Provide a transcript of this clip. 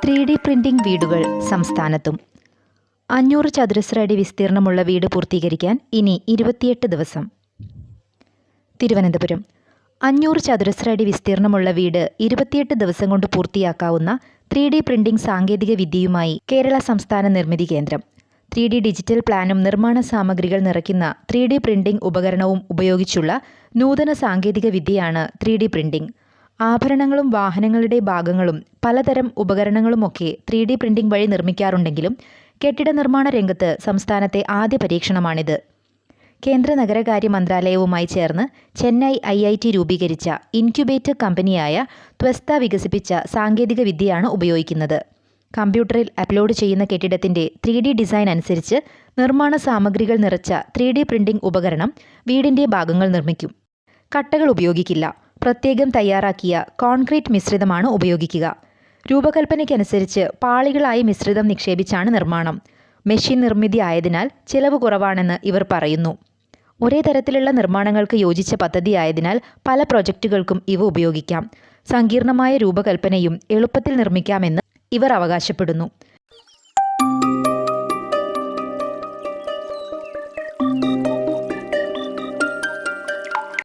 3D printing വീടുകൾ സംസ്ഥാനത്തും 500 ചതുരശ്ര അടി വിസ്തീർണമുള്ള വീട് പൂർത്തീകരിക്കാൻ ഇനി 28 ദിവസം. തിരുവനന്തപുരം 500 ചതുരശ്ര അടി വിസ്തീർണമുള്ള വീട് 28 ദിവസം കൊണ്ട് പൂർത്തിയാക്കാവുന്ന 3D പ്രിന്റിംഗ് സാങ്കേതിക വിദ്യയുമായി കേരള സംസ്ഥാന നിർമ്മിതി കേന്ദ്രം. 3D ഡിജിറ്റൽ പ്ലാനും നിർമ്മാണ സാമഗ്രികൾ നിറയ്ക്കുന്ന 3D പ്രിന്റിംഗ് ഉപകരണവും ഉപയോഗിച്ചുള്ള നൂതന സാങ്കേതിക വിദ്യയാണ് 3D പ്രിന്റിംഗ്. ആഭരണങ്ങളും വാഹനങ്ങളുടെ ഭാഗങ്ങളും പലതരം ഉപകരണങ്ങളുമൊക്കെ 3D പ്രിന്റിംഗ് വഴി നിർമ്മിക്കാറുണ്ടെങ്കിലും കെട്ടിട നിർമ്മാണ രംഗത്ത് സംസ്ഥാനത്തെ ആദ്യ പരീക്ഷണമാണിത്. കേന്ദ്ര നഗരകാര്യ മന്ത്രാലയവുമായി ചേർന്ന് ചെന്നൈ IIT രൂപീകരിച്ച ഇൻക്യുബേറ്റർ കമ്പനിയായ tvasta വികസിപ്പിച്ച സാങ്കേതിക വിദ്യയാണ് ഉപയോഗിക്കുന്നത്. കമ്പ്യൂട്ടറിൽ അപ്ലോഡ് ചെയ്യുന്ന കെട്ടിടത്തിന്റെ 3D ഡിസൈൻ അനുസരിച്ച് നിർമ്മാണ സാമഗ്രികൾ നിറച്ച 3D പ്രിന്റിംഗ് ഉപകരണം വീടിന്റെ ഭാഗങ്ങൾ നിർമ്മിക്കും. കട്ടകൾ ഉപയോഗിക്കില്ല. പ്രത്യേകം തയ്യാറാക്കിയ കോൺക്രീറ്റ് മിശ്രിതമാണ് ഉപയോഗിക്കുക. രൂപകൽപ്പനയ്ക്കനുസരിച്ച് പാളികളായി മിശ്രിതം നിക്ഷേപിച്ചാണ് നിർമ്മാണം. മെഷീൻ നിർമ്മിതി ആയതിനാൽ ചിലവ് കുറവാണെന്ന് ഇവർ പറയുന്നു. ഒരേ തരത്തിലുള്ള നിർമ്മാണങ്ങൾക്ക് യോജിച്ച പദ്ധതിയായതിനാൽ പല പ്രൊജക്റ്റുകൾക്കും ഇവ ഉപയോഗിക്കാം. സങ്കീർണമായ രൂപകൽപ്പനയും എളുപ്പത്തിൽ നിർമ്മിക്കാമെന്ന് ഇവർ അവകാശപ്പെടുന്നു.